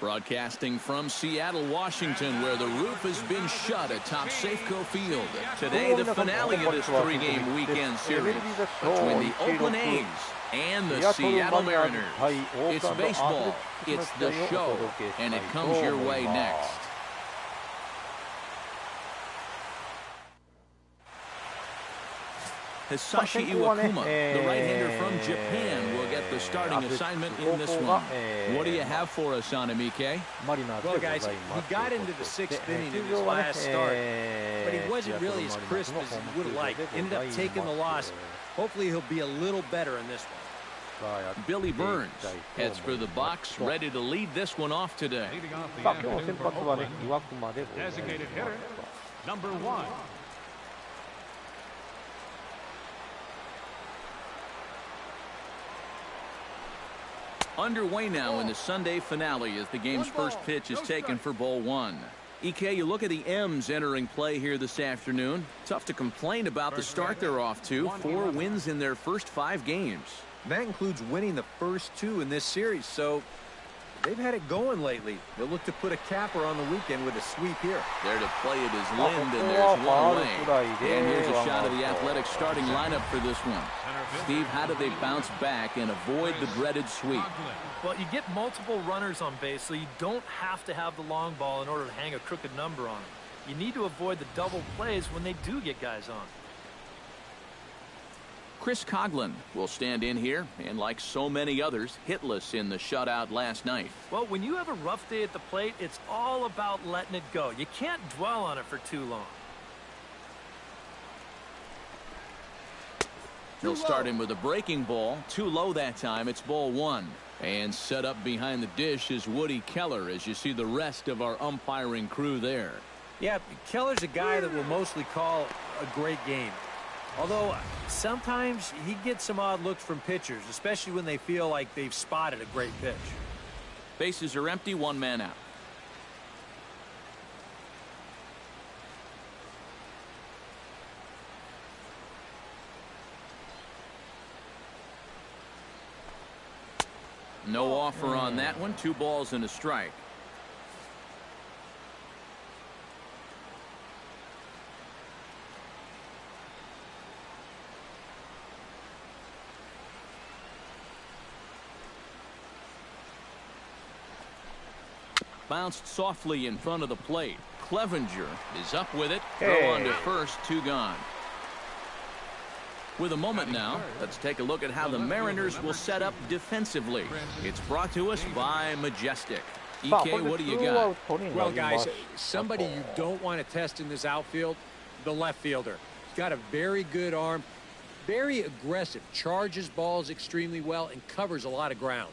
Broadcasting from Seattle, Washington, where the roof has been shut atop Safeco Field. Today, the finale of this three-game weekend series between the Oakland A's and the Seattle Mariners. It's baseball, it's the show, and it comes your way next. Hisashi Iwakuma, the right-hander from Japan, will get the starting assignment in this one. What do you have for us on him, EK? Well, guys, he got into the sixth inning in his last start, but he wasn't really as crisp as he would have liked. Ended up taking the loss. Hopefully, he'll be a little better in this one. Billy Burns heads for the box, ready to lead this one off today. Designated hitter, number 1. Underway now in the Sunday finale as the game's first pitch is taken for ball 1. EK, you look at the M's entering play here this afternoon. Tough to complain about the start they're off to. 4 wins in their first 5 games. That includes winning the first 2 in this series, so they've had it going lately. They'll look to put a capper on the weekend with a sweep here. There to play it is Lind, and there's one away. And here's a shot of the Athletics starting lineup for this one. Steve, how do they bounce back and avoid the dreaded sweep? Well, you get multiple runners on base, so you don't have to have the long ball in order to hang a crooked number on them. You need to avoid the double plays when they do get guys on. Chris Coughlin will stand in here, and like so many others, hitless in the shutout last night. Well, when you have a rough day at the plate, it's all about letting it go. You can't dwell on it for too long. He'll start him with a breaking ball. Too low that time. It's ball 1. And set up behind the dish is Woody Keller as you see the rest of our umpiring crew there. Yeah, Keller's a guy that will mostly call a great game. Although sometimes he gets some odd looks from pitchers, especially when they feel like they've spotted a great pitch. Bases are empty, 1 man out. No offer on that one. 2 balls and a strike. Bounced softly in front of the plate. Clevenger is up with it. Throw on to first, 2 gone. With a moment now, let's take a look at how the Mariners will set up defensively. It's brought to us by Majestic. EK, what do you got? Well, guys, somebody you don't want to test in this outfield, the left fielder. He's got a very good arm, very aggressive, charges balls extremely well, and covers a lot of ground.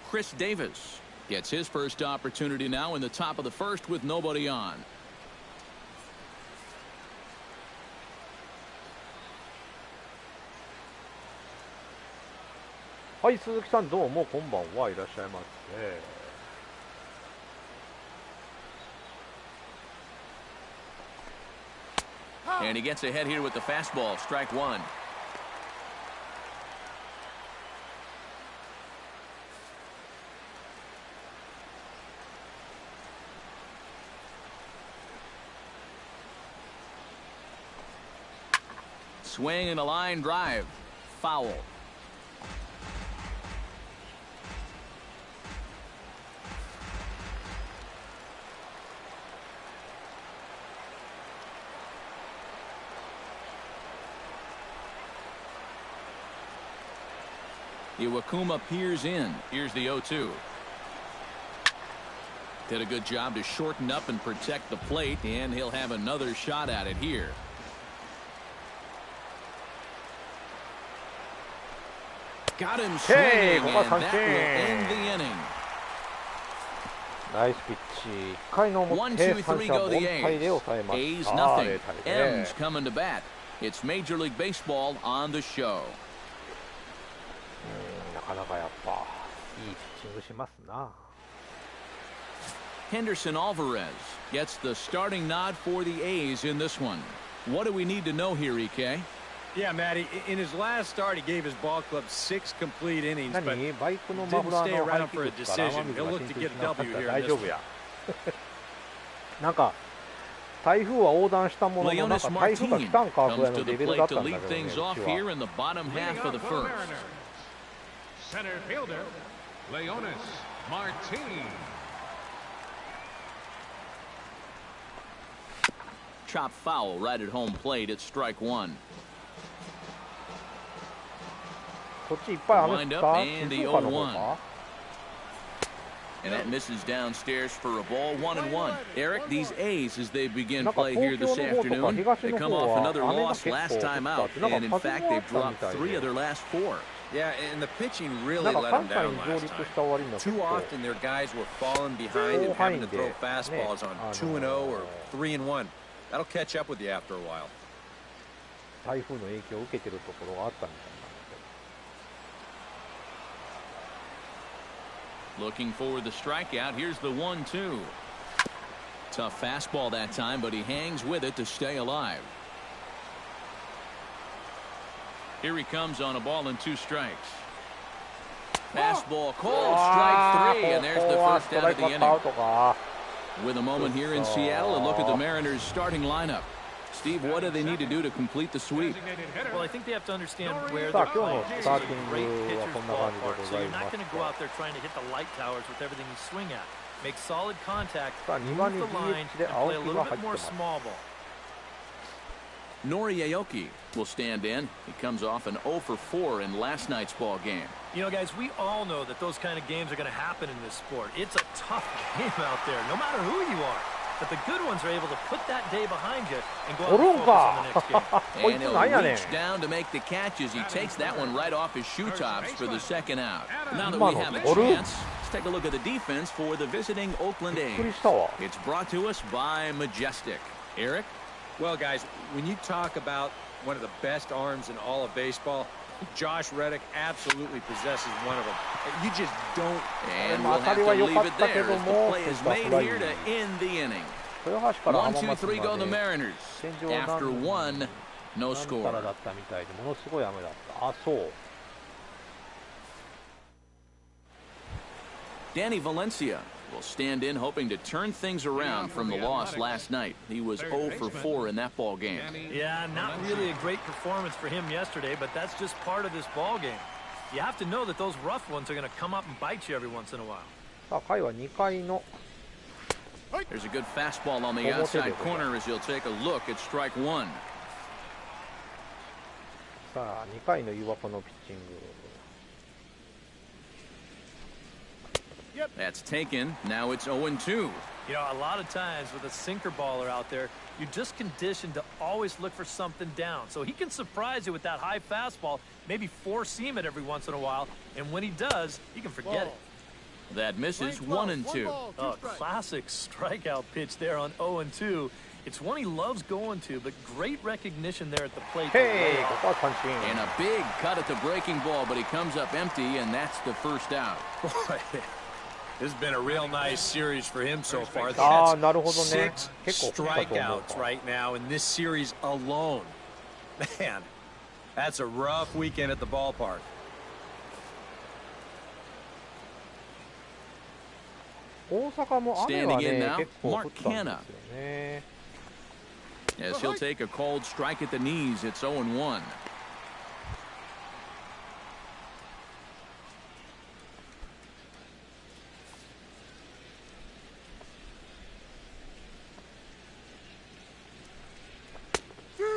Chris Davis gets his first opportunity now in the top of the first with nobody on. Hi, 鈴木さん、どうもこんばんはいらっしゃいませ。 And he gets ahead here with the fastball. Strike 1. Swing and a line drive. Foul. Iwakuma peers in. Here's the 0-2. Did a good job to shorten up and protect the plate, and he'll have another shot at it here. Got him swinging, and that will end the inning. Nice pitch. 1回の表、三者凡退で抑えました。 A's nothing. M's coming to bat. It's Major League Baseball on the show. なかなかやっぱいいピッチングしますな。 Henderson Alvarez gets the starting nod for the A's in this one. What do we need to know here, EK? Yeah, Matty, in his last start, he gave his ball club 6 complete innings, but 何バイクのマフ didn't ラ stay ーの排 around 気 for a 口から雨 decision. 水 He'll が look 浸 to 透 get し a なかった W ら here 大 in 丈 this 夫 one. やなんか台風は横断したもののなん Leonis か台風が来 Martin たんかぐらい comes の to the レベルだ plate った to んだ lead けどね things う off ち here は in the bottom half of the Leading off for the first. Mariners. Center fielder, Leonis Martin. Chop foul right at home plate at strike one. こっちいっぱい雨降った Wind up and the 静岡の方 0-1. か And that misses downstairs for a ball, 1-1. Eric, these A's, as they begin なんか play 東 here 京 this の方とか afternoon, 東 they の come 方 off は another 雨が loss 結 last 構降 time った out. ってなん And in か風 fact, もあっ they've たみ dropped たい 3 of で their last 4. Yeah, and the pitching な really んか let 関 him 西 down に上 last 陸 time. した割には結 Too 構 often their guys were falling behind and having to throw fastballs on 2-0 or 3-1. That'll catch up with you after a while. 台風の影響を受けてるところがあったみたいなんです Looking for the strikeout. Here's the 1-2. Tough fastball that time, but he hangs with it to stay alive. Here he comes on a ball and 2 strikes. Fastball called, strike 3, and there's the first out of the inning. With a moment here in Seattle, a look at the Mariners' starting lineup. Steve, what do they need to do to complete the sweep? Well, I think they have to understand where さあ they're 今日 playing. の This ス is タ a ーティン great グは pitcher's こんな感じで ballpark, ご so ざい you're ま not し going to go た out there trying to hit the light towers with everything you swing at. Make solid contact, さあ2 move 番に the line, DH で and 青 play a 木 little が bit 入ってま more す small ball. Nori Aoki will stand in. He comes off an 0 for 4 in last night's ball game. You know, guys, we all know that those kind of games are going to happen in this sport. It's a tough game out there, no matter who you are. But the good ones are able to put that day behind you and go out and focus on the next game. こい And つなんや he'll ねん reach down to make the catch as he takes that one right off his shoe tops for the second out. Now that 今 we の have a 取る chance, let's take a look at the defense for the visiting Oakland びっくり A's. したわ It's brought to us by Majestic. Eric? Well, guys, when you talk about one of the best arms in all of baseball, Josh Reddick absolutely possesses one of them. You just don't. And we'll have to leave it there as the play is made here to end the inning. 豊橋から 1, 浜 2, 松 3 go ま the で Mariners. 天井は After 1, な no んた score. らだったみたいでものすごい雨だったあそう Danny Valencia will stand in hoping to turn things around from the loss last night. He was 0 for 4 in that ball game. Yeah, not really a great performance for him yesterday, but that's just part of this ball game. You have to know that those rough ones are going to come up and bite you every once in a while. さあ回は2回の There's a good fastball on the outside corner as he'll take a look at strike 1. さあ2回の岩子のピッチング That's taken. Now it's 0-2. You know, a lot of times with a sinker baller out there, you're just conditioned to always look for something down. So he can surprise you with that high fastball, maybe four-seam it every once in a while, and when he does, you can forget it. That misses 1-2. Oh, classic strikeout pitch there on 0-2. It's one he loves going to, but great recognition there at the plate. へいここは三振 And a big cut at the breaking ball, but he comes up empty, and that's the first out. Boy, this has been a real nice series for him so far. ああなるほどね 6 結構降ったと思う strikeouts right now in this series alone. Man, that's a rough weekend at the ballpark. 大阪も雨は Standing in ね now, 結構降ったんですよね As he'll take a cold strike at the knees, it's 0-1.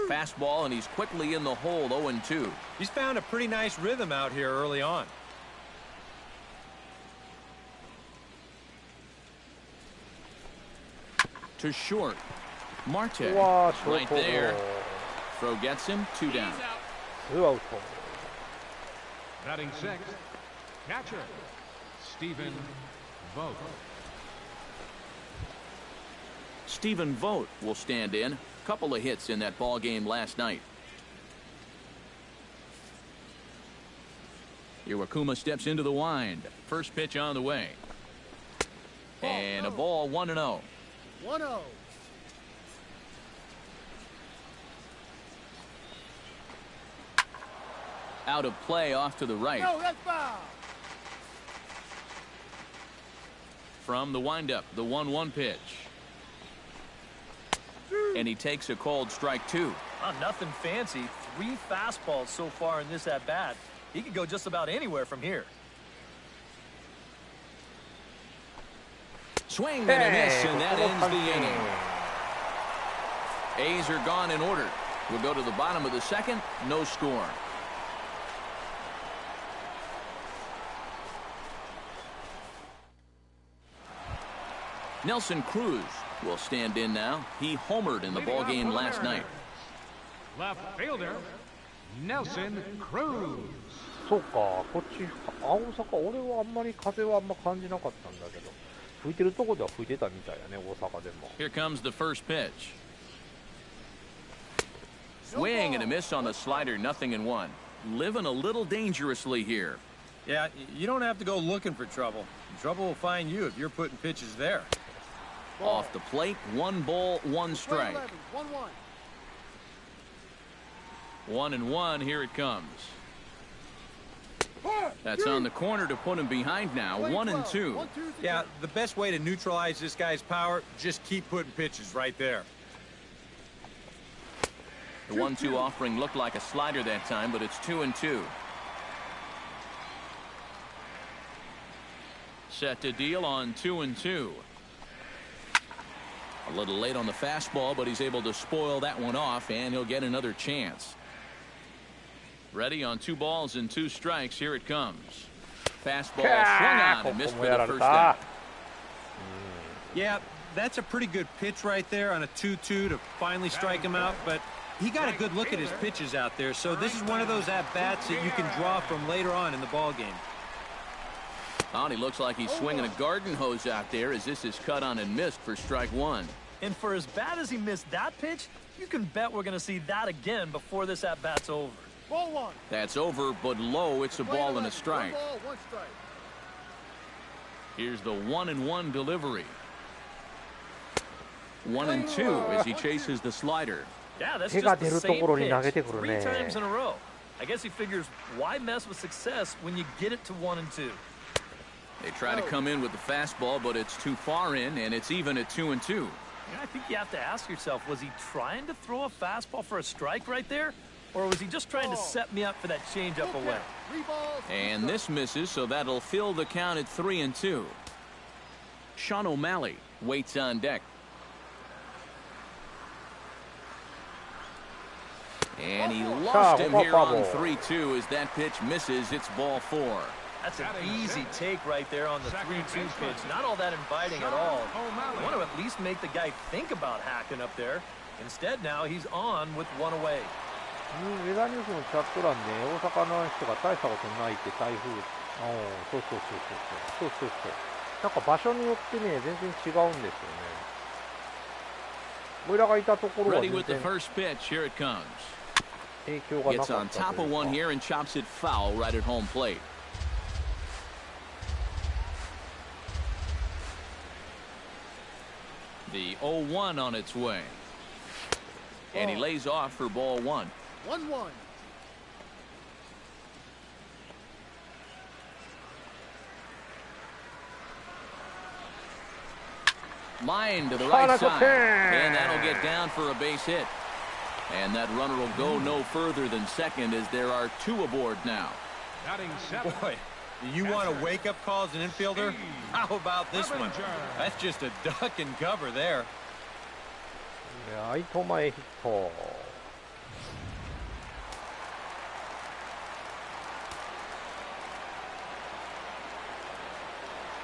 Fastball, and he's quickly in the hole, 0-2. He's found a pretty nice rhythm out here early on. To short. Marte うわーショー right ト there. Throw gets him, 2 down. ツーアウト Batting sixth, catcher, Stephen Vogt. Stephen Vogt will stand in. Couple of hits in that ball game last night. Iwakuma steps into the wind. First pitch on the way. And a ball 1-0. 1-0. Out of play off to the right. From the windup, the 1-1 pitch. And he takes a called strike 2. Nothing fancy. 3 fastballs so far in this at-bat. He could go just about anywhere from here. Swing and a miss, and that ends the inning. A's are gone in order. We'll go to the bottom of the second. No score. Nelson Cruz will stand in now. He homered in the ball game last night. Left fielder, Nelson Cruz. そうか、こっち青坂、俺はあんまり風はあんま感じなかったんだけど、吹いてるとこでは吹いてたみたいだね、大阪でも。Here comes the first pitch. Swing and a miss on the slider, 0-1. Living a little dangerously here. Yeah, you don't have to go looking for trouble. Trouble will find you if you're putting pitches there. Off the plate, 1 ball, 1 strike. 1-1, here it comes. That's on the corner to put him behind now. 1-2. Yeah, the best way to neutralize this guy's power, just keep putting pitches right there. The 1-2 offering looked like a slider that time, but it's 2-2. Set to deal on 2-2. A little late on the fastball, but he's able to spoil that one off, and he'll get another chance. Ready on 2 balls and 2 strikes. Here it comes. Fastball swung on and missed for the first out. Yeah, that's a pretty good pitch right there on a 2-2 to finally strike him out, but he got a good look at his pitches out there, so this is one of those at-bats that you can draw from later on in the ball game. Oh, and he looks like he's swinging a garden hose out there as this is cut on and missed for strike 1. And for as bad as he missed that pitch, you can bet we're going to see that again before this at-bat's over. Ball 1. That's over, but low. It's a ball and a strike. 1 ball, 1 strike. Here's the 1-1 delivery. 1-2 as he chases the slider. Yeah, that's just the same pitch 3 times in a row. I guess he figures why mess with success when you get it to 1-2. They try to come in with the fastball, but it's too far in, and it's even at 2-2. I think you have to ask yourself, was he trying to throw a fastball for a strike right there? Or was he just trying to set me up for that changeup away? And this misses, so that'll fill the count at 3-2. Sean O'Malley waits on deck. And he lost him here on 3-2 as that pitch misses. It's ball 4. That's an easy take right there on the 3-2 pitch. Not all that inviting at all. I want to at least make the guy think about hacking up there. Instead, now he's on with 1 away. ウェザーニュースのチャット欄で大阪の人が大したことないって台風。そう。なんか場所によってね、全然違うんですよね。俺らがいたところは全然影響がなかったというか。Gets on top of 1 here and chops it foul right at home plate. The 0-1 on its way. And he lays off for ball 1. 1-1. Line to the right side. And that'll get down for a base hit. And that runner will go no further than second as there are 2 aboard now. Boy, do you want a wake-up call as an infielder? How about this one? That's just a duck and cover there. ライト前ヒット。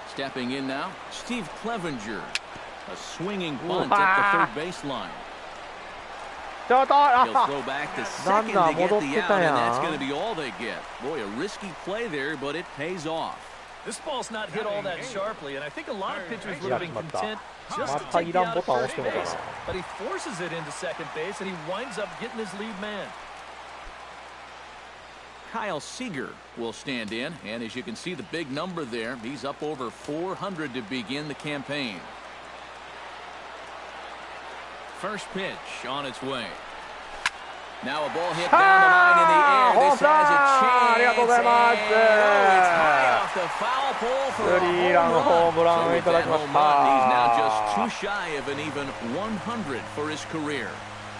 Stepping in now, Steve Clevenger. A swinging bunt at the third baseline. He'll throw back to second to get the out, and that's going to be all they get. Boy, a risky play there, but it pays off. This ball's not hit all that sharply, and I think a lot of pitchers would have been content just to take it out of first base. But he forces it into second base, and he winds up getting his lead man. Kyle Seager will stand in, and as you can see the big number there, he's up over 400 to begin the campaign. First pitch on its way. Now a ball hit down the line in the air. This has a chance とうございます。スリーランホームランをいただきました。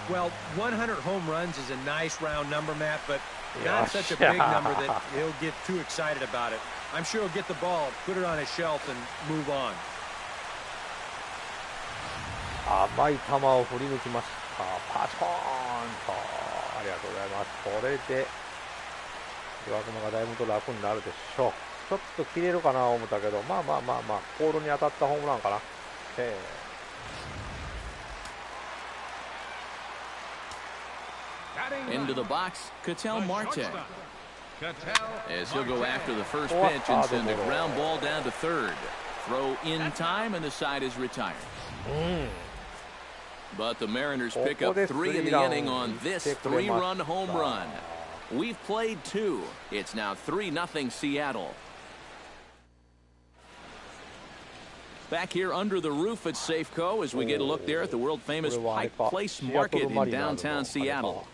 Well, 100 home runs is a nice round number, Matt, but not such a big number that he'll get too excited about it. I'm sure he'll get the ball, put it on his shelf, and move on. 甘い球を振り抜きました。パチコーンと。ありがとうございます。これで岩隈がだいぶと楽になるでしょう。ちょっと切れるかなと思ったけど、まあ、ポールに当たったホームランかな。Into the box, Ketel Marte. As he'll go after the first pitch and send a ground ball down to third. Throw in time and the side is retired. But the Mariners pick up 3 in the inning on this 3-run home run. We've played 2. It's now 3-0 Seattle. Back here under the roof at Safeco as we get a look there at the world-famous Pike Place Market in downtown Seattle.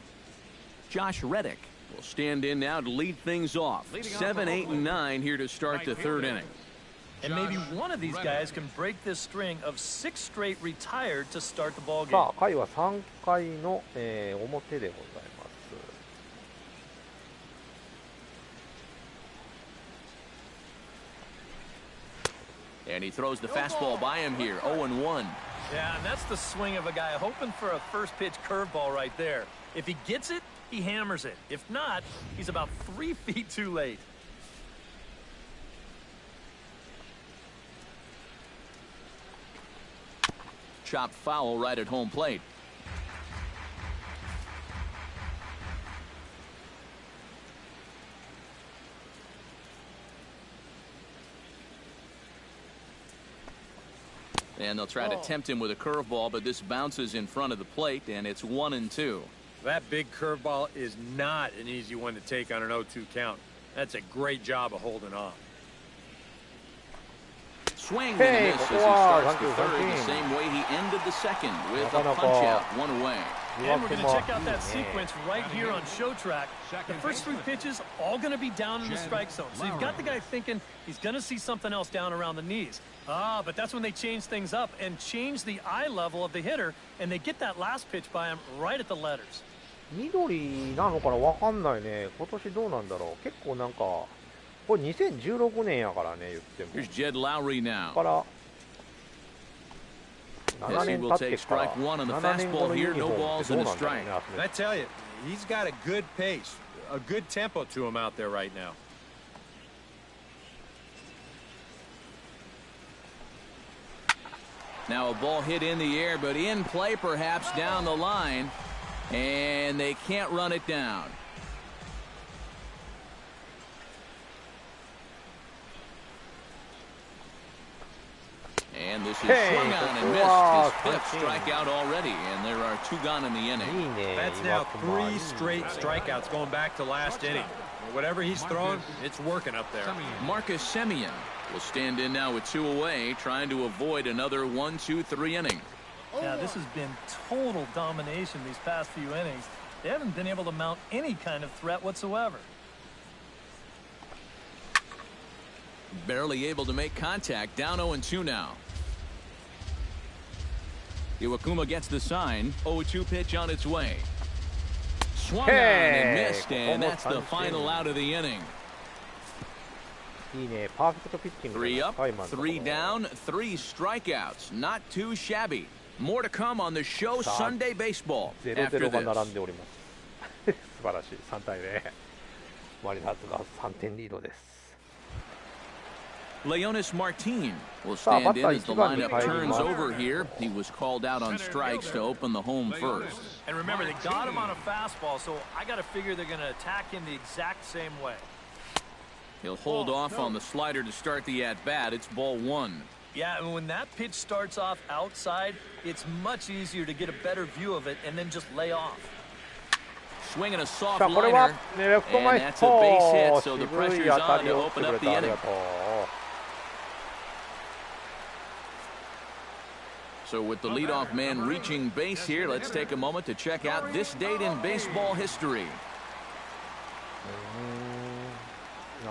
Josh Reddick will stand in now to lead things off. 7, 8, and 9 here to start the third inning. And maybe one of these guys can break this string of 6 straight retired to start the ball game. さあ、回は3回の、表でございます。And he throws the fastball by him here, 0-1. Yeah, and that's the swing of a guy hoping for a first pitch curveball right there. If he gets it, he hammers it. If not, he's about 3 feet too late. Chopped foul right at home plate. And they'll try to tempt him with a curveball, but this bounces in front of the plate, and it's 1-2. That big curveball is not an easy one to take on an 0-2 count. That's a great job of holding off. Swing and a miss as he starts the third the same way he ended the second with a punch-out, 1 away. And we're going to check out that sequence right here on Show Track. The first 3 pitches all going to be down in the strike zone. So you've got the guy thinking he's going to see something else down around the knees. But that's when they change things up and change the eye level of the hitter, and they get that last pitch by him right at the letters. 緑なのかなわかんないね。今年どうなんだろう。結構なんかこれ2016年やからね言っても。Here's Jed Lowry now. から7 年 経 will って take から strike 1 on the 7年後 fastball のユ here, ニフ no ォームって balls どう and a なんだろう strike. ね。 I tell you, he's got a good pace, a good tempo to him out there right now. Now a ball hit in the air, but in play perhaps down the line, and they can't run it down. And this is swung on and missed. His 5th strikeout already, and there are 2 gone in the inning. That's now 3 straight strikeouts going back to last inning. Whatever he's throwing, it's working up there. Marcus Semien will stand in now with 2 away, trying to avoid another 1, 2, 3 inning. Yeah, this has been total domination these past few innings. They haven't been able to mount any kind of threat whatsoever. Barely able to make contact, down 0-2 now. Iwakuma gets the sign, 0-2 pitch on its way. Swung on and missed, and that's the final out of the inning. いいね、パーフェクトピッチング。 3 up, 3 down, 3 strikeouts. Not too shabby. More to come on the show Sunday Baseball after 0-0 が this. 並んでおります。素晴らしい。3対0。マリナーズが3点リードです。 Leonis Martin will stand in as the lineup turns over here. He was called out on strikes to open the home first. And remember, they got him on a fastball, so I got to figure they're going to attack him the exact same way. He'll hold off on the slider to start the at-bat. It's ball 1. Yeah, and when that pitch starts off outside, it's much easier to get a better view of it and then just lay off. Swinging a soft さあこれは liner, レフト and 前 that's ヒ a ッ base ト。 hit, so the 渋い pressure's 当た on り to をして open く up れ the てあり inning. がとう。So with the leadoff man reaching base here, let's take a moment to check out this date in baseball history.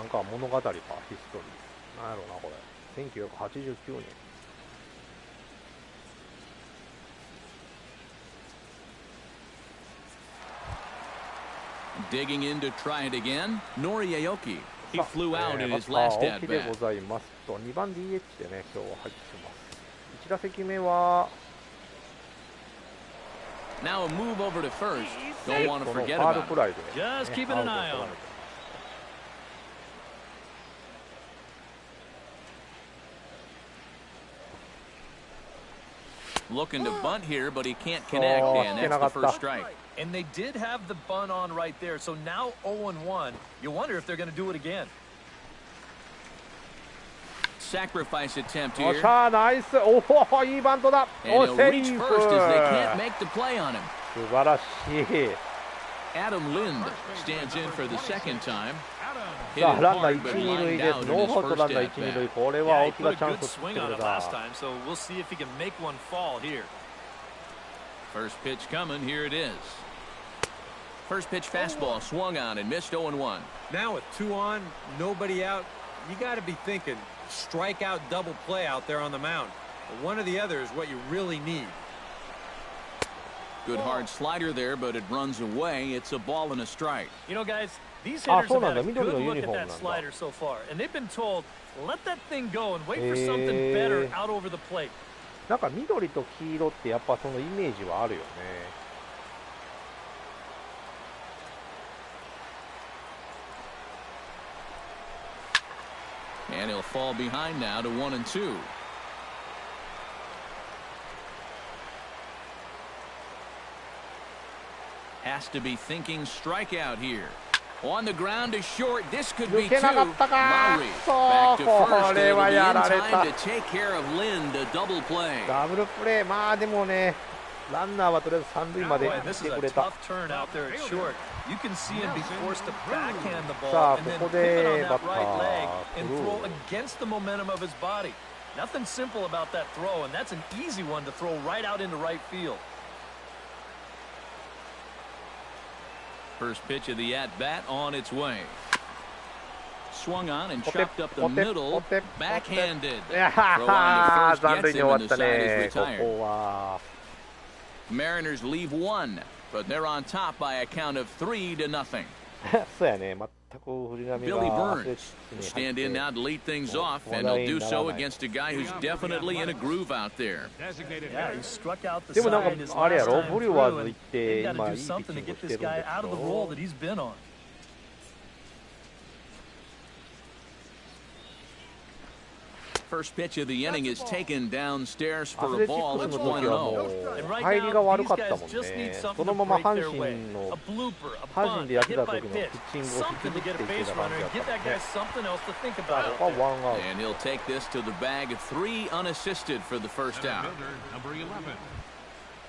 なんか物語か、ヒストリー。なんやろな、これ。1989年。Digging in to try it again, Nori Aoki. He flew out in バ his ッター last 青木で at ご bat. ざいますと、2番 DH でね、今日は入ってます。1打席目は、Now a move over to first. Don't want to このフ forget ァール about フ it. ライで、 Just keeping an eye on him. Looking to bunt here, but he can't connect, and that's the first strike. And they did have the bunt on right there, so now 0-1. You wonder if they're going to do it again. Sacrifice attempt おっ here. しゃー、ナイス。おお、いいバントだ。 And お he'll セ reach ーフ。 first as they can't make the play on him. 素晴らしい。 Adam Lind stands in for the second time. Hit さあ、 it ランナー hard, 1、 but 2 塁 lined です。 out in ノー his アウト first ランナー at 1、2 bat. 塁。これ Yeah, は he 青木 put が a チャン good スを作っ swing てく on れ it た。 last time, so we'll see if he can make one fall here. First pitch coming, here it is. First pitch fastball swung on and missed 0-1. Now with 2 on, nobody out, you got to be thinking strikeout double play out there on the mound. One or the other is what you really need. Good hard slider there, but it runs away. It's a ball and a strike. You know, guys, these hitters have had a good 緑のユ look ニ at フォーム that なんだ。 slider so far, and they've been told, let that thing go and wait for something better out over the plate. なんか緑と黄色ってやっぱそのイメージはあるよね。And he'll fall behind now to 1-2. Has to be thinking strikeout here. On the ground to short. This could be 抜 two. けなかったか。 Lowry そう、 back to こ first. れ It'll は be や in られ time た。 to take care of Lind. A double play. ダブルプレー。まあでもね、ランナーはとりあえず三塁まで Boy, 行っ this て is く a れた。 tough turn out there at short. You can see him be forced to backhand the さあ、 ball and こ then こ pivot で on バッ that タ right leg ー and クル throw ー。 against the momentum of his body. Nothing simple about that throw, and that's an easy one to throw right out into right field. First pitch of the at-bat on its way. Swung on and chopped up the middle. Backhanded. いや Throw ー、 on to first 残塁 gets に him 終わ and った the side ね。 is こ retired. こは。 Mariners leave one, but they're on top by a count of 3-0. そうやね、全く藤浪 Billy がアスレ Burns チックに stand 入 in って now to lead things Oh, off, and he'll do so against a guy who's definitely in a groove out there. Designated Yeah, hitter. he struck out the でもなん side his かあれや last ろ、 time ブリュワー through, ズ and 行って they've got 今 to い do いピッ something チ to ング get して this るんで guy す out of the よ role that he's been on. First pitch of the inning is taken downstairs アス for レ a チッ ball. ク It's スの時はも 1-0. う And right 入りが now, 悪 these かったも guys ん just need ね。 something その to まま break 阪 their way. 神の A blooper, a 阪 bunt, 神で a やって hit た by 時の pitch, ピッチングを引 something き to ずっ get て a いって base た感 runner じだ and った get もん that guy ね。 something else to think さあ、 about ここ out は there. ワンアウト。 And he'll take this to the bag of 3 unassisted for the first Center out. fielder, number 11.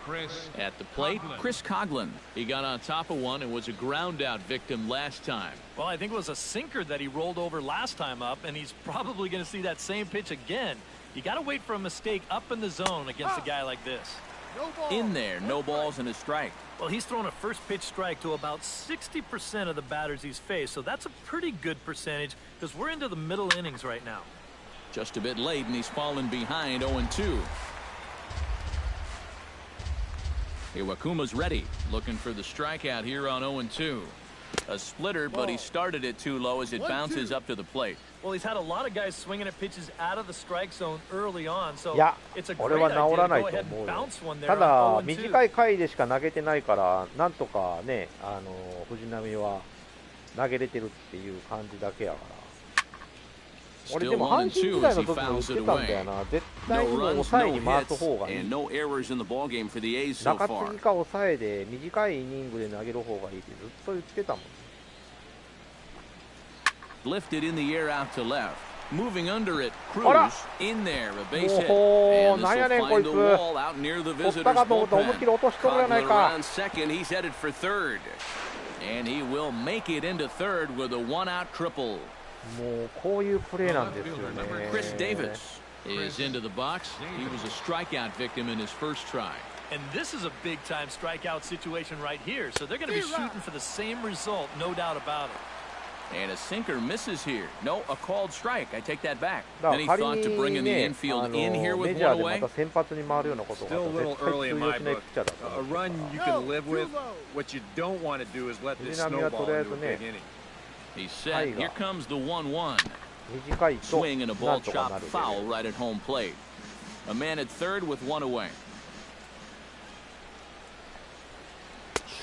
Chris. At the plate, Chris Coughlin. He got on top of one and was a ground out victim last time. Well, I think it was a sinker that he rolled over last time up, and he's probably going to see that same pitch again. You got to wait for a mistake up in the zone against a guy like this. In there, no balls and a strike. Well, he's thrown a first pitch strike to about 60% of the batters he's faced, so that's a pretty good percentage because we're into the middle innings right now. Just a bit late, and he's fallen behind 0-2. Iwakuma's ready, looking for the strikeout here on 0-2. A splitter, but he started it too low as it bounces up to the plate. Well, he's had a lot of guys swinging at pitches out of the strike zone early on, so いや、 it's a これ great は idea 治ら to ない go と ahead 思う and よ。 bounce one there ただ、 on 0-2. 短い回でしか投げてないから、なんとかね、藤浪は投げれてるっていう感じだけやから。俺で Still も 1-2 阪神時代 as の he 時も言っ fouls て it たんだよ away. な。絶対 No にもう runs, 抑え no に回す hits, 方がいい。 and no errors in the ball game for the A's so 中 far. 継ぎか抑えで短いイニングで投げる方がいいってずっと言ってたもん。Lifted in the air out to left. Moving under it, あら Cruz in there, a base hit. おー、 And なん this やね will んこい find つ。 the wall out near the 取っ visitor's たかと思ったら思いっき bullpen. り落としとるやない Coughlin か。 around second, he's headed for third. And he will make it into third with a one-out triple. もうこういうプレーなんですよね。 Chris Davis is into the box. He was a strikeout victim in his first try. And this is a big-time strikeout situation right here, so they're going to be shooting for the same result, no doubt about it. And a sinker misses here. No, a called strike. I take that back. Any thought to bringing the infield in here with one away? Still a little early in my book. A run you can live with. What you don't want to do is let this snowball into a big inning. He's set. Here comes the 1-1. Swing and a ball chopped foul right at home plate. A man at third with one away.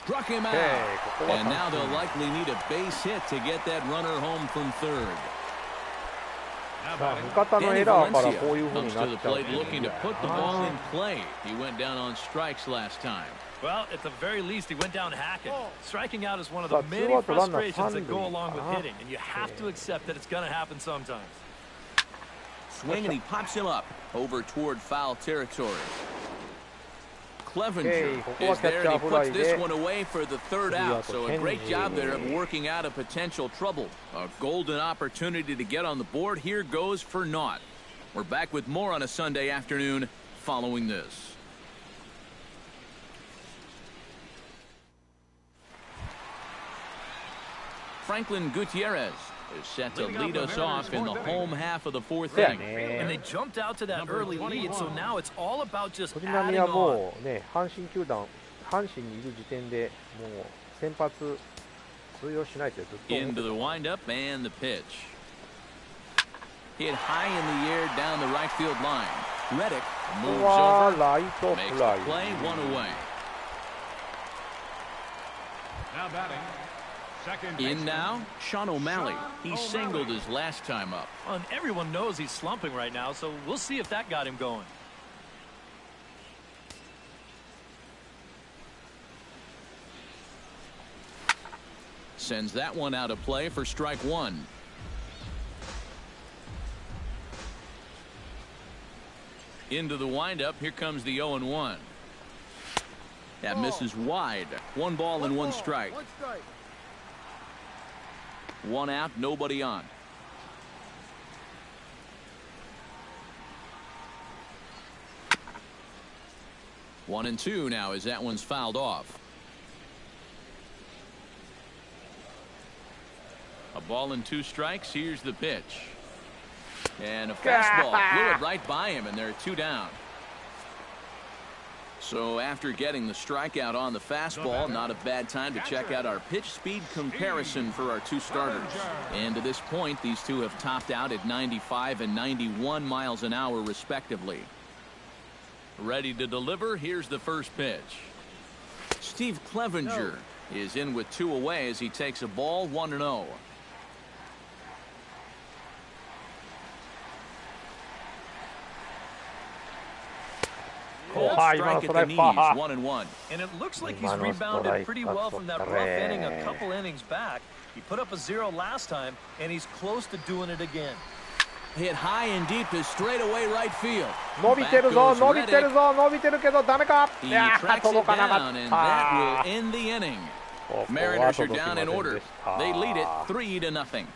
Struck him out. And now they'll likely need a base hit to get that runner home from third. Danny Valencia comes to the plate looking to put the ball in play. He went down on strikes last time. Well, at the very least, he went down hacking. Striking out is one of the many frustrations that go along with hitting, and you have to accept that it's going to happen sometimes. Swing, and he pops him up over toward foul territory. Clevenger is there, and he puts this one away for the third out. So a great job there of working out a potential trouble. A golden opportunity to get on the board. Here goes for naught. We're back with more on a Sunday afternoon following this. Franklin Gutierrez is set to lead us off in the home half of the fourth inning. And they jumped out to that early lead, so now it's all about just 藤浪 adding は on. もうね、阪神球団、阪神にいる時点でもう先発通用しないってずっと思って Into the windup and the pitch. Hit high in the air down the right field line. Reddick た。 moves ここは over, ライト makes フラ the イ。 play, one away. Now batting. Second In baseman. now, Sean O'Malley. He singled his last time up. Well, and everyone knows he's slumping right now, so we'll see if that got him going. Sends that one out of play for strike one. Into the windup. Here comes the 0-1. That misses wide. One ball and one strike. One out, nobody on. One and two now as that one's fouled off. A ball and two strikes. Here's the pitch. And a fastball blew it right by him, and they're two down. So after getting the strikeout on the fastball, not a bad time to check out our pitch speed comparison for our two starters. And to this point, these two have topped out at 95 and 91 miles an hour respectively. Ready to deliver. Here's the first pitch. Steve Clevenger is in with two away as he takes a ball 1-0. Strike at the knees, 1-1. And it looks like he's rebounded pretty well from that rough inning a couple innings back. He put up a 0 last time, and he's close to doing it again. Hit high and deep to straightaway right field. 伸びてるぞ、伸びてるぞ、伸びてるけどダメか。 He いやー、 tracks 届 it かなか down, っ and た。 that will end the inning. ここは Mariners 届 are きま down せ in ん order. でした。 They lead it 3-0.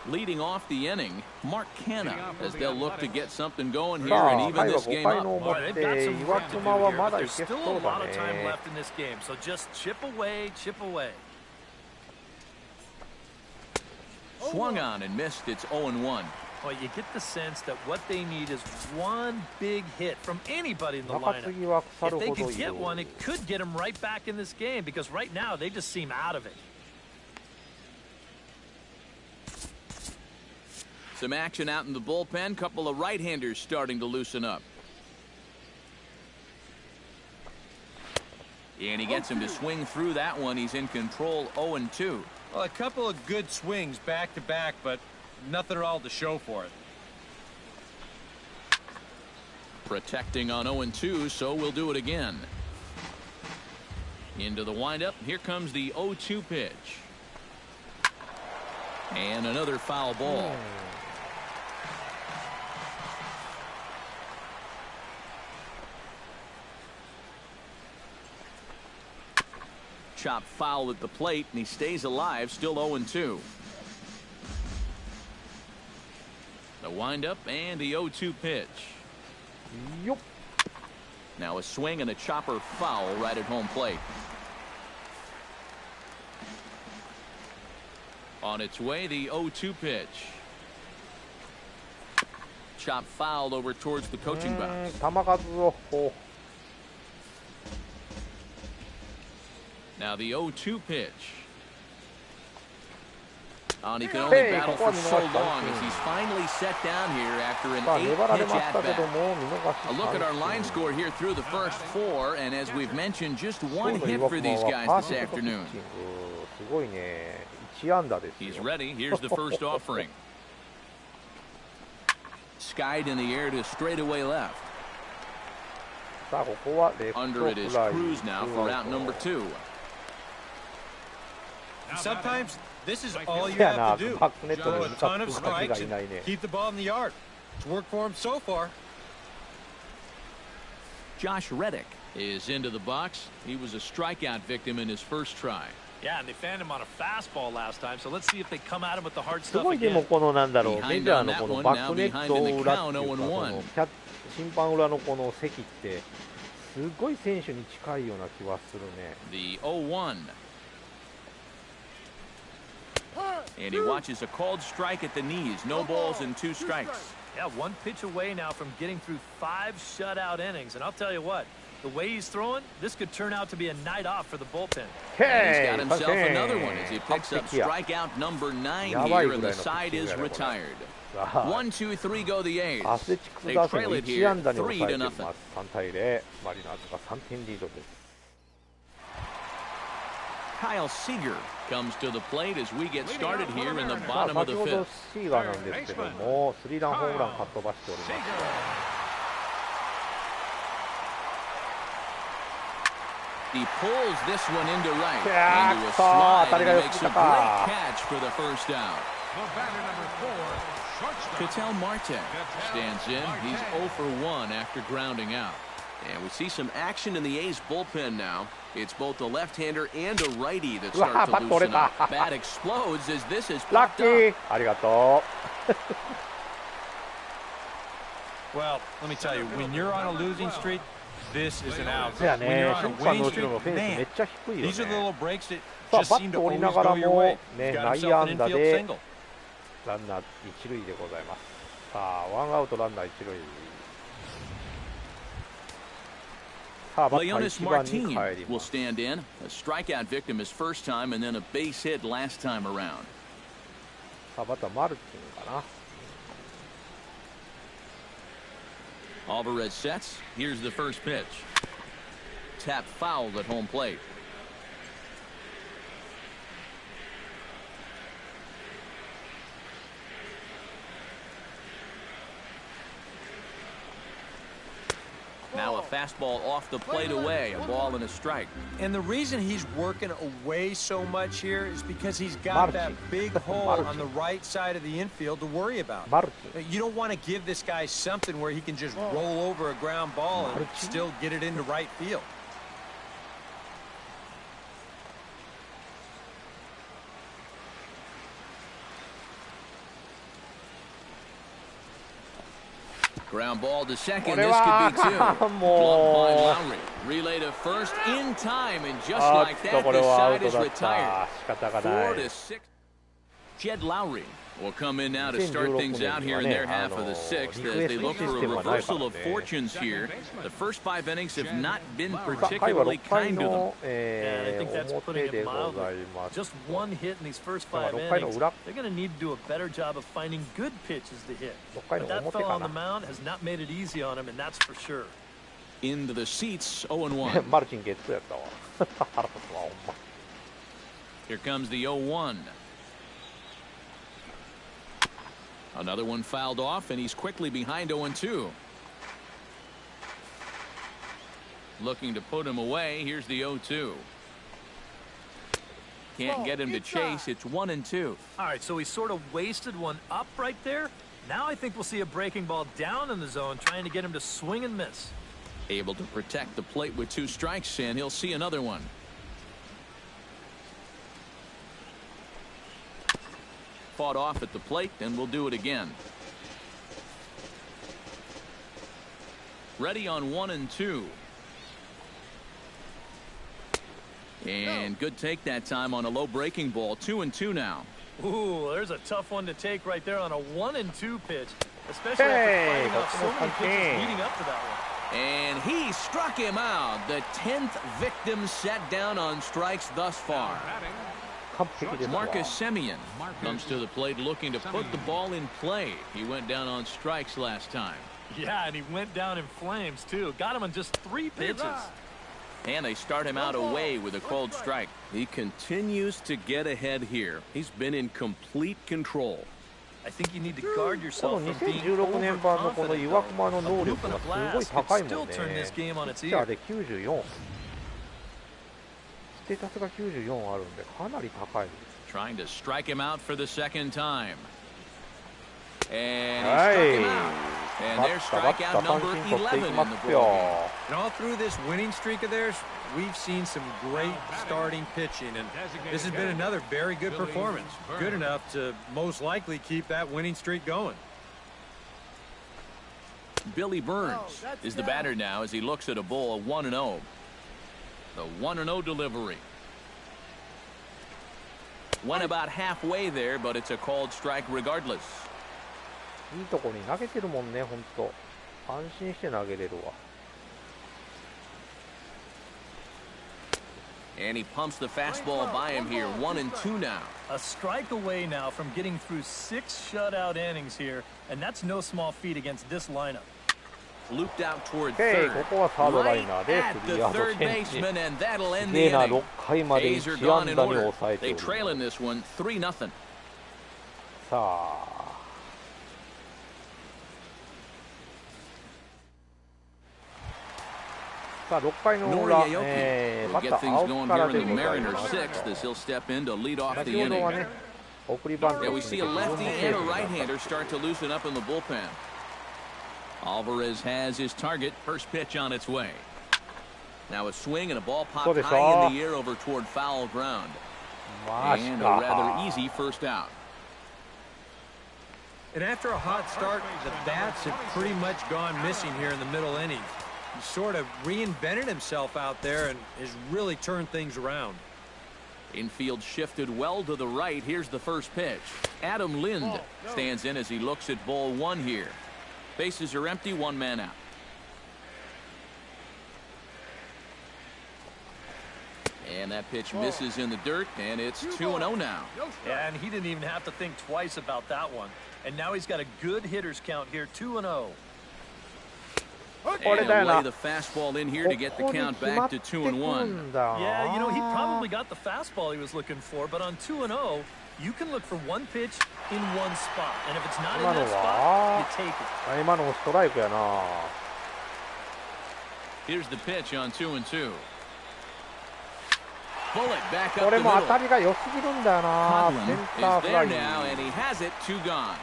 Leading off the inning, Mark Canha, as they'll look to get something going here さ and あ、 even 回は this 5 game 回 up. の Boy, 表、 they've got some 岩 work to 隈 do は here, ま but だい there's け still そ a うだ lot of time ね。 left in this game, so just chip away, chip away. Swung on and missed. It's 0-1. Well, you get the sense that what they need is one big hit from anybody in the 中 lineup. 継ぎは腐 If る they ほど could い get る。 one, it could get them right back in this game because right now they just seem out of it. Some action out in the bullpen. Couple of right-handers starting to loosen up. And he gets him to swing through that one. He's in control 0-2. Well, a couple of good swings back to back, but nothing at all to show for it. Protecting on 0-2, so we'll do it again. Into the windup. Here comes the 0-2 pitch. And another foul ball. Chop foul at the plate, and he stays alive, still 0-2. The windup and the 0-2 pitch. よっ。 Now a swing and a chopper foul right at home plate. On its way, the 0-2 pitch. Chop fouled over towards the coaching box. 球数をこ Now the 0-2 pitch. And he can only battle for so long as he's finally set down here after an 8-pitch at-bat. A look at our line score here through the first 4, and as we've mentioned, just 1 hit for these guys this afternoon. すごいね。1安打ですよ。 He's ready. Here's the first offering. Skied in the air to straightaway left. さあここはレフト Under it is フライ Cruz now for out number 2. Sometimes this is all you せやな have to do. バックネット Throw に a 向か ton っ of てるだけが strikes いないね and。keep the ball in the yard. It's worked for him so far. Josh Reddick is into the box. He was a strikeout victim in his first try. Yeah, and they fanned him on a fastball last time, so let's see if they come at him with the hard す stuff ごいでも again. このなんだろう、 Behind メジャー on の that この one, バ now ックネッ behind ト in the 裏 count っていうか、 0-1. 審判裏のこの席ってすごい選手に近いような気はするね。 The 0-1. And he watches a called strike at the knees. No balls and 2 strikes. Yeah, 1 pitch away now from getting through 5 shutout innings. And I'll tell you what, the way he's throwing, this could turn out to be a night off for the bullpen. And he's got へ himself ー another one as he picks up 完璧や。 strikeout number 9 やばい here, ぐ and らい the の side ピッチ is ングやね、これ。 retired. さあ 1, 2, 3 go the A's. アスレチックス They 打線 trail を it 1 here, 安打に抑 3 to えてい nothing. ます。3対0、マリナーズが3点リードです。 Kyle Seager comes to the plate as we get started here in the さあ bottom of 先 the ほど fifth. シーガーなんですけども、スリーランホームランかっ飛ばしております。 He pulls this one into right. いやー Into a くそー、 slide, 当たり and が he 良 makes す a ぎ great たか。 catch for the first down. The batter number 4, shortstop. Ketel Marte stands in. He's 0 for 1 after grounding out. And we see some action in the A's bullpen now. It's both a left-hander and a righty that うわ start バ to ット折れ loosen た。 up. Bat explodes as this is ラッ popped キー up. ありがと Well, let me tell you, when you're on a losing streak, this is an out. う。せや When ね you're、on 審 a 判の winning 後ろの streak, フェンスめっ man, ちゃ低いよ these are the ね。 little breaks that さあ just バ seem ッ to ト折り always ながら go your も way. ね、 He's got 内 himself 野 an 安打 infield で single. ランナー一塁でございます。さあワンアウトランナー一塁。さあバッター Leonis 1番に Martin 帰り will ます。 stand in. A strikeout victim his first time and then a base hit last time around. さあバッターマルティンかな。 Alvarez sets. Here's the first pitch. Tap fouled at home plate. Now a fastball off the plate away, a ball and a strike. And the reason he's working away so much here is because he's got Martin. that big hole Martin. on the right side of the infield to worry about. マルティン。 You don't want to give this guy something where he can just roll over a ground ball and Martin. still get it into right field. Ground ball to second. これ This could be two. は Glove も by う Lowry. Relay to first in time, and just あ like ーっと that, これ the はアウ side ト is だっ retired. た。仕方がない。 4 to 6. Jed Lowry will come in now to start things out here in their half of the sixth as they look for a reversal of fortunes here. The first 5 innings have not been 回は particularly 6回 kind to them. の、 And I think that's 表 putting で it ご mildly. ざいます。 Just 1 hit in these first だから 5 6回の innings. 裏。 They're going to need to do a better job of finding good pitches to hit. 6回 But の that 表 fellow か on the な。 mound has not made it easy on him, and that's for sure. Into the seats, 0-1. マルチンゲッツーやったわ。腹立つわ、ほんま。 Here comes the 0-1. Another one fouled off, and he's quickly behind 0-2. Looking to put him away. Here's the 0-2. Can't get him to chase. It's 1-2. All right, so he sort of wasted one up right there. Now I think we'll see a breaking ball down in the zone, trying to get him to swing and miss. Able to protect the plate with 2 strikes, and he'll see another one. Fought off at the plate, and we'll do it again. Ready on 1-2. And good take that time on a low breaking ball. 2-2 now. Ooh, there's a tough one to take right there on a 1-2 pitch, especially after fighting off so many pitches leading up to that one. And he struck him out. The 10th victim set down on strikes thus far. Marcus Semien comes to the plate looking to put the ball in play. He went down on strikes last time. Yeah, and he went down in flames, too. Got him on just 3 pitches. And they start him out away with a called strike. He continues to get ahead here. He's been in complete control. I think you need to guard こ yourself の from being 2016年版のこの overconfident, 岩 though. 隈の能 A 力 loop が of す the ごい glass 高い could もん still ね。 turn this game on ピ its ッチャー ear. で94。ステータスが94あるんでかなり高いです。Trying to strike him out for the second time. And he struck him out. And there's strikeout number 11 in the ball game. And all through this winning streak of theirs, we've seen some great starting pitching, and this has been another very good performance. Good enough to most likely keep that winning streak going. Billy Burns is the batter now as he looks at a ball 1-0. The 1-0 delivery. Went about halfway there, but it's a called strike regardless. いいとこに投げてるもんね、ほんと。安心して投げれるわ。And he pumps the fastball by him here. 1-2 now. A strike away now from getting through 6 shutout innings here, and that's no small feat against this lineup. Looped out toward Okay, third. ここはサードライナーで At スリ the ーアウト third チェンジ。 baseman, and that'll す end げえ the な、 inning. 6回まで A's are 1 gone 安 in 打に order. 抑えて They おる。 trail in this one 3-0. さあ。さあ、6回の裏、 Nori Aoki バ will ッタ get ー things 青木 going から here で in the ござい Mariners ます。 6th as he'll step in to lead off 先 the ほどは inning. ね、送りバント Yeah, を we 決 see め a て自分 lefty もセー and フ a になった。 right-hander start to loosen up in the bullpen. Alvarez has his target. First pitch on its way. Now a swing and a ball popped high in the air over toward foul ground. マジ And a か。 rather easy first out. And after a hot start, the bats have pretty much gone missing here in the middle innings. He sort of reinvented himself out there and has really turned things around. Infield shifted well to the right. Here's the first pitch. Adam Lind stands in as he looks at ball 1 here. Bases are empty, 1 man out. And that pitch misses in the dirt, and it's 2-0 now. Yeah, and he didn't even have to think twice about that one. And now he's got a good hitters count here, 2-0. And he'll lay the fastball in here to get the count back to 2-1. Yeah, you know, he probably got the fastball he was looking for, but on 2-0, you can look for one pitch in one spot. And if it's not in that spot, you take it. 今のストライクやな。 Here's the pitch on 2-2. Bullet back こ up れ the も当 middle. たりが良すぎるんだよな。セン Conlon ター is フラ there イ。 now, and he has it, 2 gone.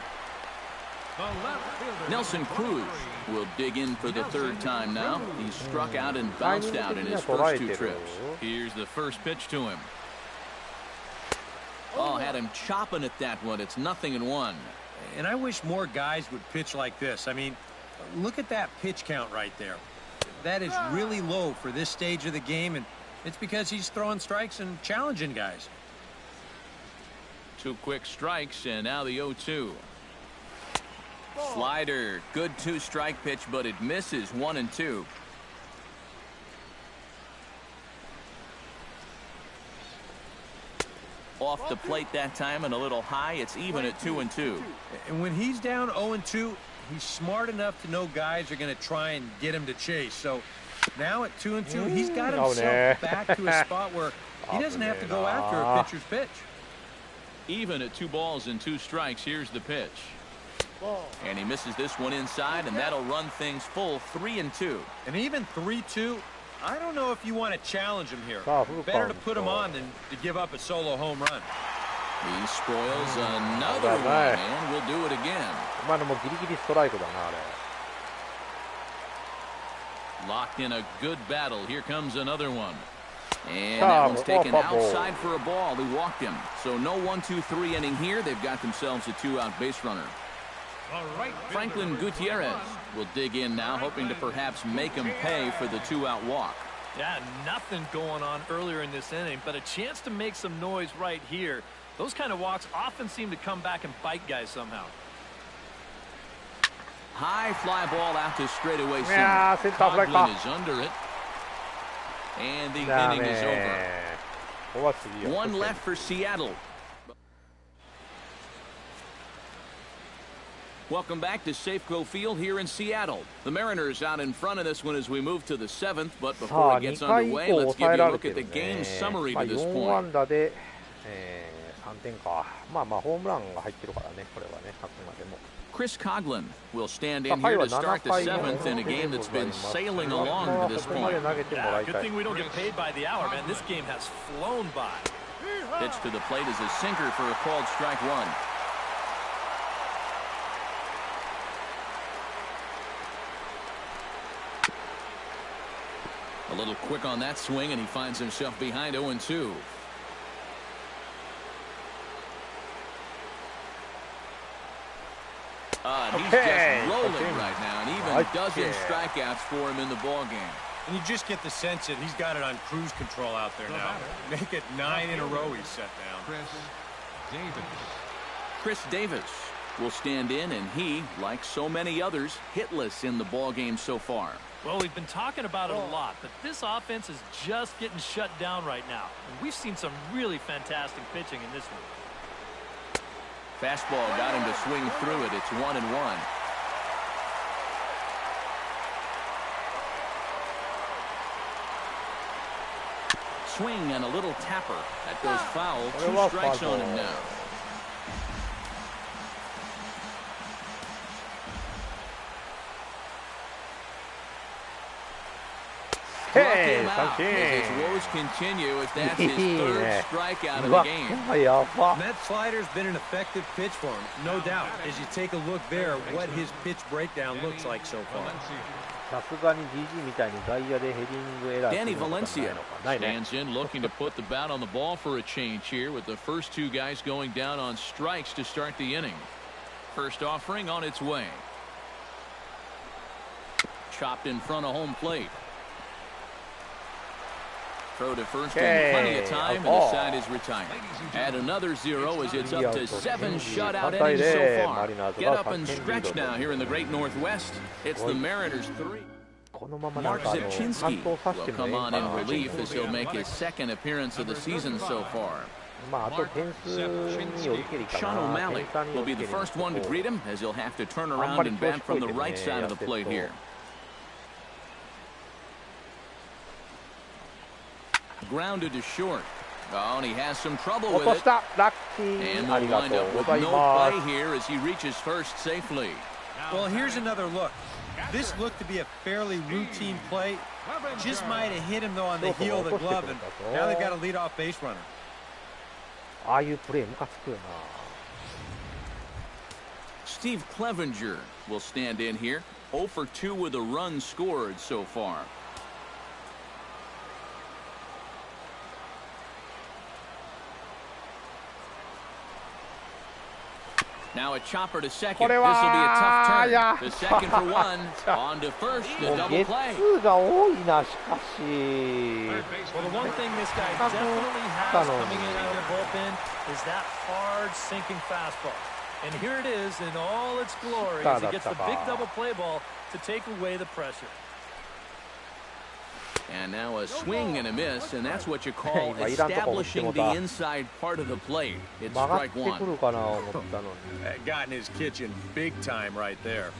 Nelson Cruz will dig in for the 3rd time now. He struck out and bounced out in his first 2 trips. Here's the first pitch to him. Oh, had him chopping at that one. It's 0-1. And I wish more guys would pitch like this. I mean, look at that pitch count right there. That is really low for this stage of the game, and it's because he's throwing strikes and challenging guys. 2 quick strikes, and now the 0-2. Slider, good 2-strike pitch, but it misses 1-2. Off the plate that time and a little high. It's even at 2-2. And when he's down 0-2, he's smart enough to know guys are going to try and get him to chase. So now at 2-2, he's got himself back to a spot where he doesn't have to go after a pitcher's pitch. Even at 2 balls and 2 strikes, here's the pitch. And he misses this one inside, and that'll run things full 3-2. And even 3-2, I don't know if you want to challenge him here. Better Better to put him on than to give up a solo home run. He spoils another one, and we'll do it again. 今のもギリギリストライクだな、あれ。 Locked in a good battle. Here comes another one. And that one's taken outside for a ball. He walked him. So no 1-2-3 inning here. They've got themselves a 2-out base runner. Franklin Gutierrez will dig in now, hoping to perhaps make him pay for the 2-out walk. Yeah, nothing going on earlier in this inning, but a chance to make some noise right here. Those kind of walks often seem to come back and bite guys somehow. High fly ball out to straightaway center. Yeah, Coughlin is under it. And the inning is over. One left for Seattle. Welcome back to Safeco Field here in Seattle. The Mariners out in front of this one as we move to the 7th, but before it gets underway, let's give you a look at the game summary to this point. 4安打で、3点か。まあまあホームランが入ってるからね、これはね、あくまでも。Chris Coughlin will stand in here to start the 7th in a game that's been sailing along to this point. Yeah, good thing we don't get paid by the hour, man. This game has flown by. Pitch to the plate is a sinker for a called strike one. A little quick on that swing, and he finds himself behind 0-2. He's just rolling right now, and even dozen strikeouts for him in the ball game. And you just get the sense that he's got it on cruise control out there now. Make it 9 in a row he's set down. Chris Davis will stand in, and he, like so many others, hitless in the ball game so far. Well, we've been talking about it a lot, but this offense is just getting shut down right now. And we've seen some really fantastic pitching in this one. Fastball got him to swing through it. It's 1-1. Swing and a little tapper. That goes foul. 2 strikes on him now. Hey, as his woes continue, as that's his 3rd strikeout of the game. And that slider's been an effective pitch for him, no doubt. As you take a look there, what his pitch breakdown looks like so far. Danny Valencia stands in, looking to put the bat on the ball for a change here, with the first 2 guys going down on strikes to start the inning. First offering on its way. Chopped in front of home plate. Throw to first in plenty of time, and the side is retired. Add another 0 as it's up to 7 shutout innings so far. Get up and stretch now here in the Great Northwest. It's the Mariners 3. Mark Zipchinski will come on in relief as he'll make his 2nd appearance of the season so far. Sean O'Malley will be the first one to greet him, as he'll have to turn around and bat from the right side of the plate here. Grounded to short. Oh, and he has some trouble with it. And they'll wind up with no play here as he reaches first safely. Well, here's another look. This looked to be a fairly routine play. Just might have hit him, though, on the heel of the glove, and now they've got a leadoff base runner. Steve Clevenger will stand in here. 0 for 2 with a run scored so far. Now a chopper to second. This will be a tough turn. The second for 1. On to first. The double play. Well, the one thing this guy definitely has coming in out of the bullpen is that hard sinking fastball. And here it is in all its glory as he gets the big double play ball to take away the pressure. And now a swing and a miss, and that's what you call establishing the inside part of the plate. It's strike 1. Got in his kitchen big time right there.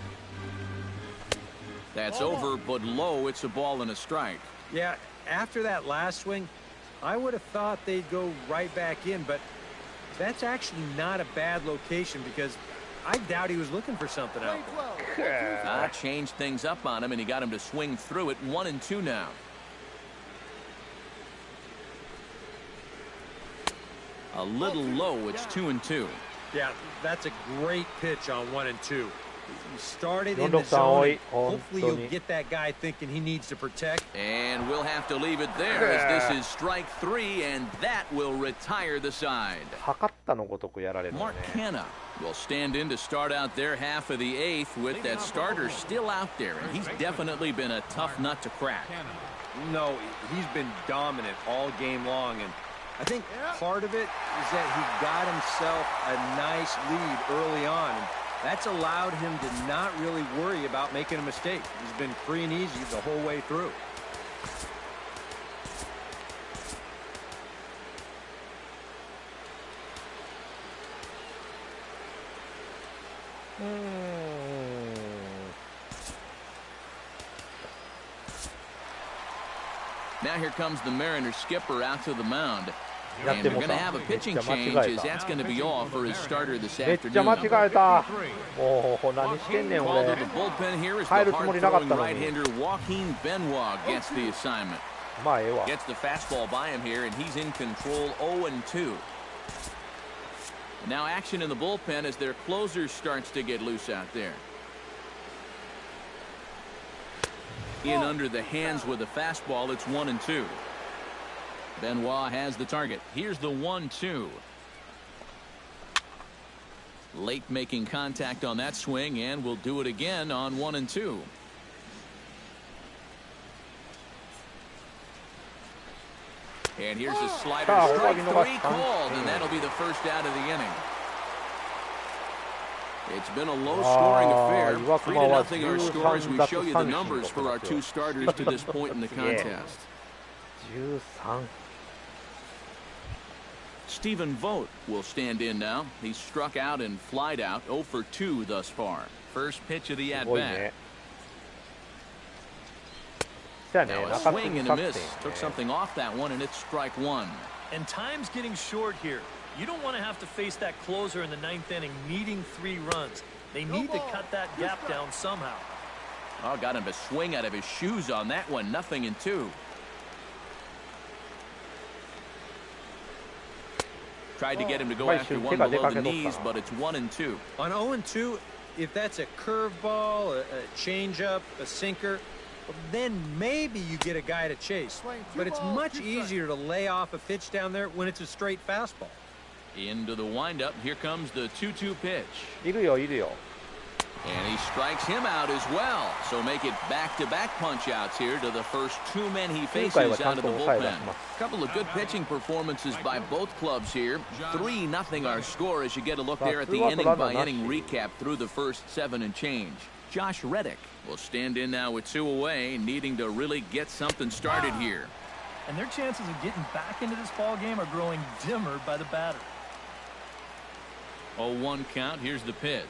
That's over, but low. It's a ball and a strike. Yeah, after that last swing, I would have thought they'd go right back in, but that's actually not a bad location because I doubt he was looking for something out there. Changed things up on him, and he got him to swing through it. 1-2 now. A little low. It's 2-2. Yeah, that's a great pitch on 1-2. You started in the zone. Hopefully you'll get that guy thinking he needs to protect. And we'll have to leave it there as this is strike 3, and that will retire the side. Mark Canha will stand in to start out their half of the 8th with that starter still out there, and he's definitely been a tough nut to crack. No, he's been dominant all game long, and I think part of it is that he got himself a nice lead early on, and that's allowed him to not really worry about making a mistake. He's been free and easy the whole way through. Now here comes the Mariners skipper out to the mound. And they're going to have a pitching change, as that's going to be all for his starter this afternoon. Called to the bullpen here is the hard-throwing right-hander Joaquin Benoit gets the assignment. Gets the fastball by him here, and he's in control 0-2. Now action in the bullpen as their closer starts to get loose out there. In under the hands with a fastball, it's 1-2. Benoit has the target. Here's the 1-2. Late making contact on that swing, and we'll do it again on 1-2. And here's a slider, strike three called, and that'll be the first out of the inning. It's been a low-scoring affair. 3-0 our score as we show you the numbers for our two starters to this point in the contest. 13. Stephen Vogt will stand in now. He's struck out and flied out 0 for 2 thus far. First pitch of the at-bat. Now a swing and a miss. Took something off that one, and it's strike one. And time's getting short here. You don't want to have to face that closer in the 9th inning needing 3 runs. They need to cut that gap down somehow. Oh, got him to swing out of his shoes on that one. 0-2. Tried to get him to go after one below the knees, but it's 1-2. On 0-2, if that's a curveball, a changeup, a sinker, then maybe you get a guy to chase. But it's much easier to lay off a pitch down there when it's a straight fastball. Into the windup. Here comes the 2-2 pitch. いるよいるよ And he strikes him out as well. So make it back-to-back punch-outs here to the first 2 men he faces out of the bullpen. A couple of good pitching performances by both clubs here. 3-0 our score as you get a look there at the inning-by-inning recap through the first 7 and change. Josh Reddick will stand in now with 2 away, needing to really get something started here. And their chances of getting back into this ball game are growing dimmer by the batter. 0-1 count. Here's the pitch.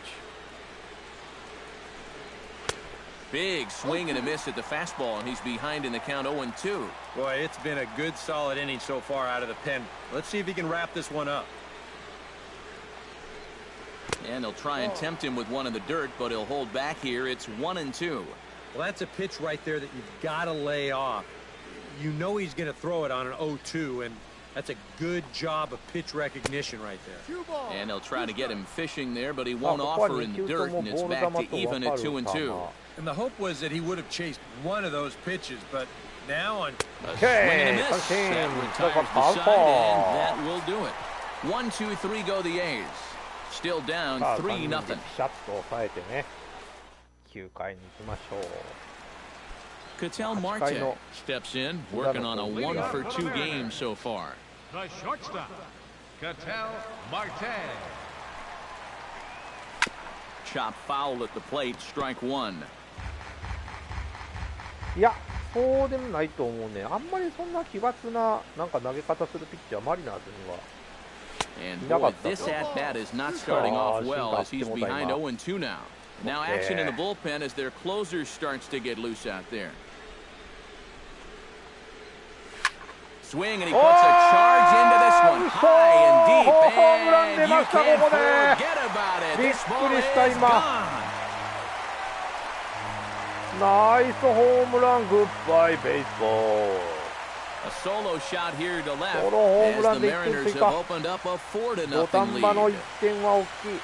Big swing and a miss at the fastball, and he's behind in the count 0-2. Boy, it's been a good solid inning so far out of the pen. Let's see if he can wrap this one up. And they'll try and tempt him with one in the dirt, but he'll hold back here. It's 1-2. Well, that's a pitch right there that you've got to lay off. You know he's going to throw it on an 0-2, and that's a good job of pitch recognition right there. And they'll try to get him fishing there, but he won't offer in the dirt, and it's back to even at 2-2. And the hope was that he would have chased one of those pitches, but now on a swing and a miss. That retires the side, and that will do it. 1-2-3 go the A's. Still down 3-0. シャッと抑えてね9回に行きましょう Ketel Marte steps in, working on a 1 for 2 game so far. The shortstop, Ketel Marte. Chop foul at the plate, strike 1. いやそうでもないと思うねあんまりそんな奇抜ななんか投げ方するピッチャーマリナーズには And boy, this at-bat is not starting off well as he's behind 0-2 now. Now action in the bullpen as their closer starts to get loose out there. Swing, and he puts a charge into this one high and deep, and you can't forget about it. This ball is gone. Nice home run, goodbye baseball. A solo shot here to left as the Mariners have opened up a 4-0 lead. 土壇場の1点は大きい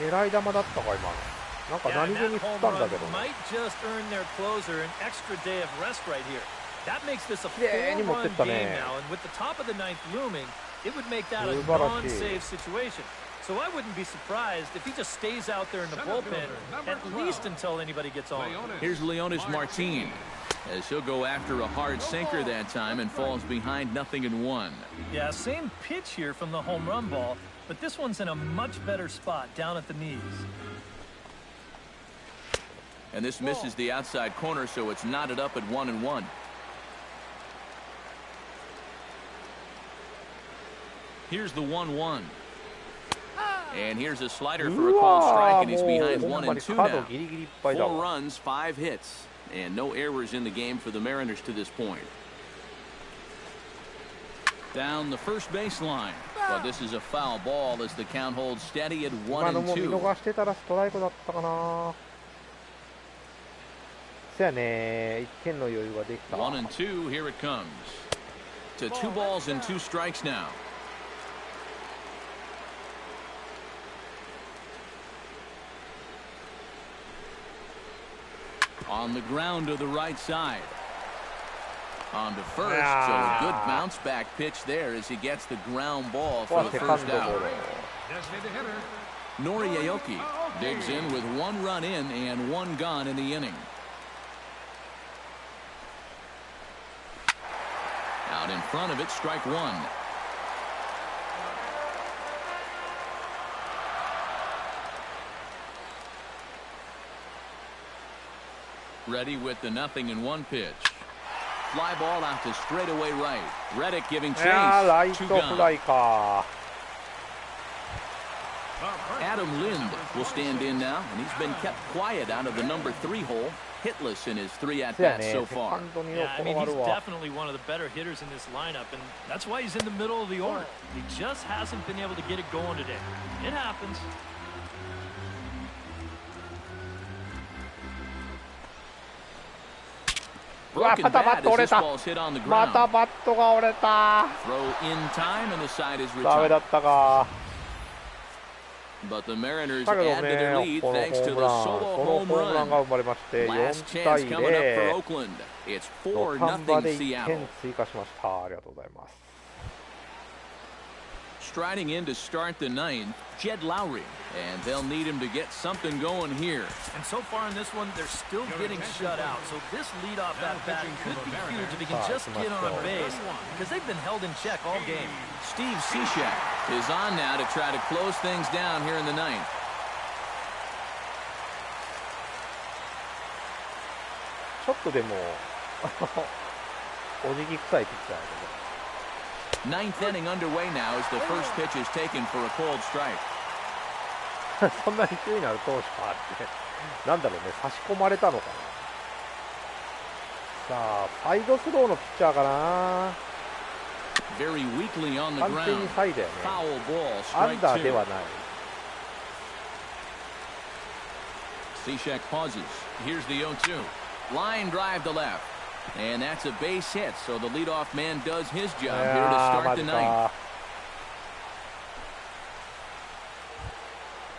狙い球だったか今のなんか何気に振ったんだけど might just earn their closer an extra day of rest right here. That makes this a 4-run game now, and with the top of the 9th looming, it would make that a non-save situation. So I wouldn't be surprised if he just stays out there in the bullpen at least until anybody gets on. Here's Leonis Martin, as he'll go after a hard sinker that time and falls behind 0-1. Yeah, same pitch here from the home run ball, but this one's in a much better spot down at the knees. And this misses the outside corner, so it's knotted up at 1-1. Here's the 1-1. And here's a slider for a called strike, and he's behind 1-2 now. 4 runs, 5 hits, and no errors in the game for the Mariners to this point. Down the first baseline, but this is a foul ball as the count holds steady at 1-2. 1-2, here it comes. To 2 balls and 2 strikes now. On the ground to the right side. On to first, so a good bounce back pitch there as he gets the ground ball for the first out. Nori Aoki digs in with 1 run in and 1 gone in the inning. Out in front of it, strike 1. Ready with the 0-1 pitch. Fly ball out to straightaway right. Reddick giving chase. 2 gone. Adam Lind will stand in now, and he's been kept quiet out of the number 3 hole. Hitless in his 3 at-bats so far. Yeah, I mean, he's definitely one of the better hitters in this lineup, and that's why he's in the middle of the order. He just hasn't been able to get it going today. It happens. Broken bat as this ball's hit on the ground. またバットが折れた。 Throw in time and the side is ダメだ retired. ったか。 But the Mariners だけど add to their ね、 lead このホ thanks to ー the ムラン、 solo このホ home ームランが run. 生まれまして Last 4 chance 対 coming up for 0。 Oakland. It's 土壇場で 4-0 1 Seattle. 点追加しました。ありがとうございます。 Striding in to start the 9th, Jed Lowry. And they'll need him to get something going here. And so far in this one, they're still getting shut out. So this leadoff at-bat could be huge if he can just get on base, because they've been held in check all game. Steve Cishek is on now to try to close things down here in the 9th. ちょっとでもおじぎ臭いピッチャーだけど。 9th inning underway now as the first pitch is taken for a cold strike. そんなに勢いになる投手かってなんだろうね、差し込まれたのかな。さあサイドスローのピッチャーかな。 Very weakly on the 完全 ground. にサイだよね。 Foul ball, アン strike ダーで 2. はない。 Cishek pauses. Here's the 0-2. Line drive to left. And that's a base hit, so the leadoff man does his job here to start the 9th.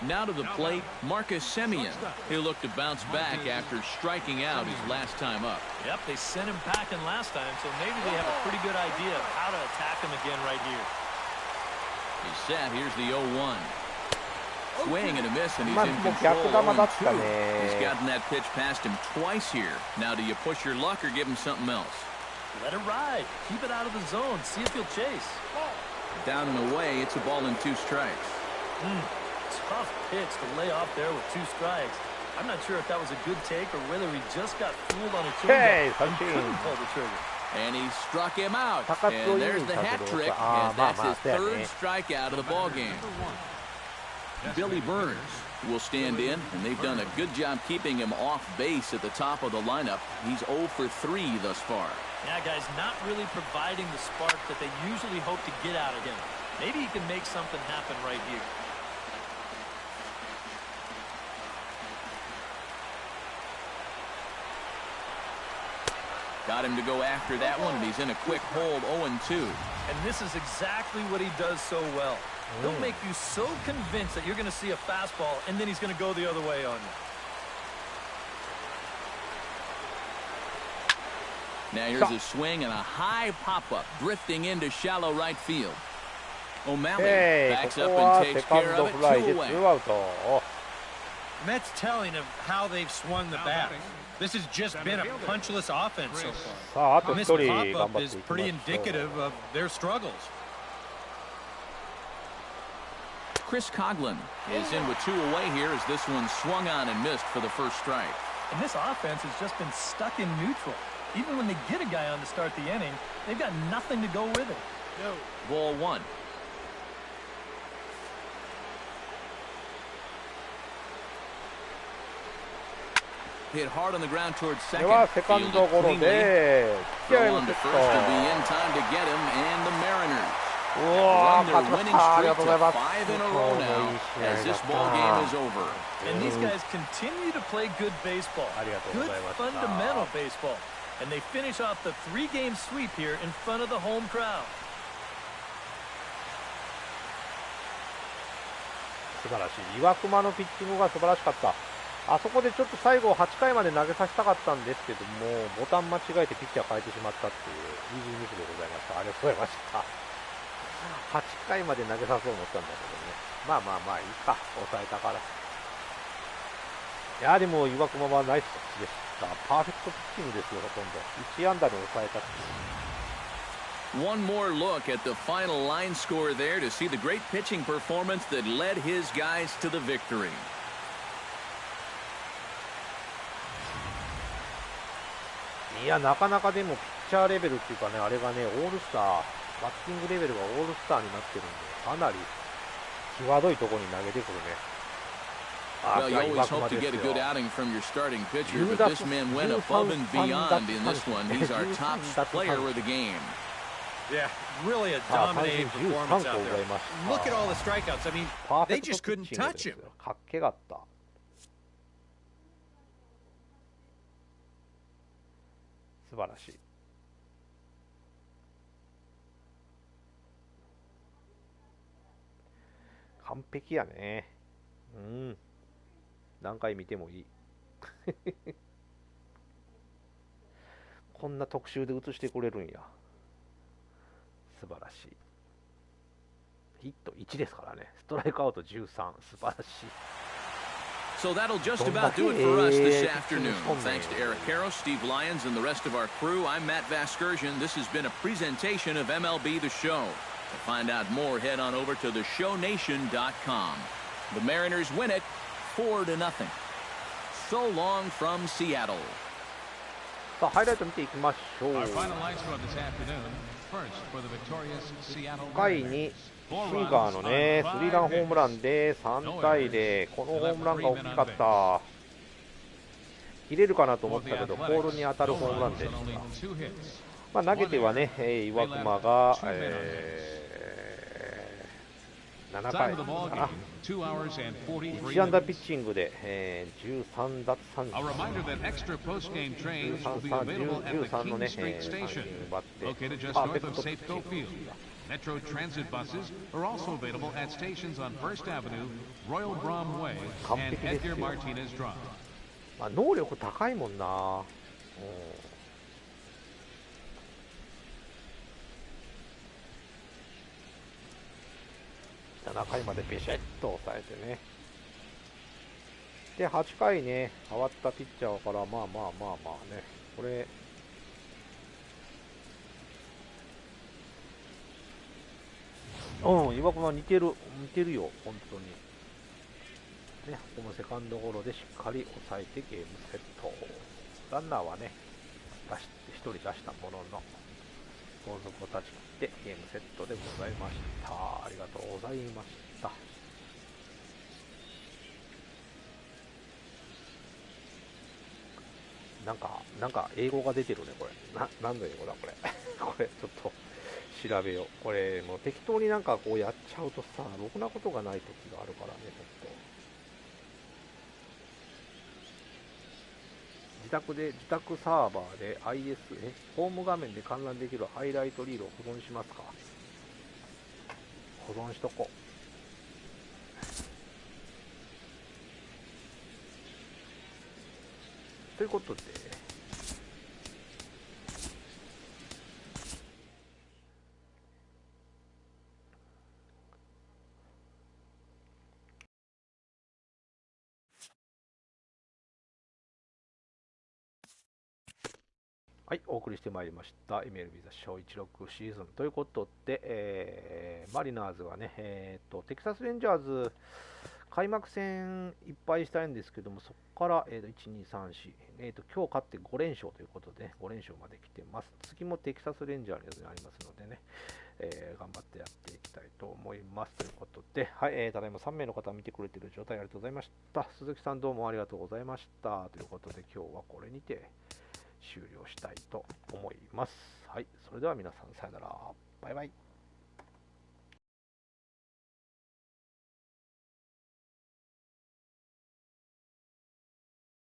Now to the plate, Marcus Semien. He'll look to bounce back after striking out his last time up. Yep, they sent him packing last time, so maybe they have a pretty good idea of how to attack him again right here. He's set. Here's the 0-1. Swing and a miss, and he's まあ in もう control. 逆球だった 0-2. ね。 He's gotten that pitch past him twice here. Now, do you push your luck or give him something else? Let it ride. Keep it out of the zone. See if he'll chase. Down and away, it's a ball and 2 strikes. Tough pitch to lay off there with 2 strikes. I'm not sure if that was a good take or whether he just got fooled on a Hey, changeup and something. couldn't pull the trigger. And he struck him out. Takatsuo And there's the Inu hat Takatsuo. trick, Ah, and that's ma, his ma, third yeah. strikeout of the ball game. Billy Burns will stand in, and they've done a good job keeping him off base at the top of the lineup. He's 0 for 3 thus far. Yeah, guys, not really providing the spark that they usually hope to get out of him. Maybe he can make something happen right here. Got him to go after that one, and he's in a quick hold, 0-2. And this is exactly what he does so well. He'll make you so convinced that you're going to see a fastball, and then he's going to go the other way on you. Now here's a swing and a high pop-up, drifting into shallow right field. O'Malley backs こ up こは and セ takes カン care ド of it. フライ Two で away. 2アウト。 And that's telling of how they've swung the bat. This has just been a punchless offense so far. さあ、あと1 This 人頑張 pop-up ってい is きま pretty しょ indicative う。 of their struggles. Chris Coughlin is in with 2 away here as this one swung on and missed for the first strike. And this offense has just been stuck in neutral. Even when they get a guy on to start the inning, they've got nothing to go with it. Ball 1. Hit hard on the ground towards で second. はセカンド Fielded ゴロ cleanly. で引き合い Throw の on セ to ッ first ト。 will be in time to get him, and the Mariners うわー、 run 勝 their ちまし winning た。あり streak がとうござい to ます。 5 in a 今 row 日もいい now 試合 as だ this っ ball た game is over. And these guys continue to play good baseball. Good fundamental baseball. And they finish off the 3-game sweep here in front of the home crowd. 素晴らしい。岩隈のピッチングが素晴らしかった。あそこでちょっと最後8回まで投げさせたかったんですけども、ボタン間違えてピッチャー変えてしまったっていうイージーミスでございました。ありがとうございました。8回まで投げさそう思ったんだけどね。まあまあまあいいか。抑えたから。いやでも岩隈はナイスピッチでした。パーフェクトピッチングですよ、ほとんど。1安打で抑えたっていう。One more look at the final line score there to see the great pitching performance that led his guys to the victory. いや、なかなかでもピッチャーレベルっていうかね、あれがね、オールスター、バッティングレベルがオールスターになってるんで、かなり際どいところに投げてくるね。Well, you always hope to get a good outing from your starting pitcher, but this man went above and beyond in this one. He's our top player of the game. Yeah, really a dominating performance out there. Look at all the strikeouts. I mean, they just couldn't touch him. かっけがった。素晴らしい。完璧やね。うん。何回見てもいい。こんな特集で映してくれるんや。素晴らしい。ヒット1ですからね。ストライクアウト13。素晴らしい。So that'll just about do it for us this afternoon. Thanks to Eric Harrow, Steve Lyons, and the rest of our crew, I'm Matt Vasgersian. This has been a presentation of MLB The Show. To find out more, head on over to theshownation.com. The Mariners win it 4-0. So long from Seattle. さあ、ハイライト見ていきましょう。 Our final line score this afternoon. First for the victorious Seattle 回にシーガーのね、スリーランホームランで3対0。このホームランが大きかった。切れるかなと思ったけど、ポールに当たるホームランでした。まあ、投げてはね、岩隈が、7回かな。1安打ピッチングで、13奪三振。13のね、三振奪って、パーフェクトピッチング。Metro Transit buses are also available at stations on First Avenue, Royal Brom Way, and Edgar Martinez Drive. まあ能力高いもんな。7回までビシッと抑えてね。で、8回ね、変わったピッチャーから、まあね、これ、岩隈似てるよ、本当に。ね、ここもセカンドゴロでしっかり抑えてゲームセット。ランナーはね、1人出したものの、後続を断ち切ってゲームセットでございました。ありがとうございました。なんか英語が出てるね、これ。何の英語だ、これ。これ、ちょっと。調べよう。これもう適当になんかこうやっちゃうとさ、ろくなことがない時があるからね、ちょっと。自宅サーバーで IS ホーム画面で観覧できるハイライトリードを保存しますか。保存しとこう。ということで、はい、お送りしてまいりました MLB ザ小16シーズンということで、マリナーズはね、テキサスレンジャーズ開幕戦いっぱいしたいんですけども、そこから、1、2、3、4、今日勝って5連勝ということで、5連勝まで来てます。次もテキサスレンジャーになりますのでね、頑張ってやっていきたいと思いますということで、はい、ただいま3名の方見てくれている状態ありがとうございました。鈴木さんどうもありがとうございましたということで、今日はこれにて終了したいと思います。はい、それでは皆さんさよなら。バイバイ。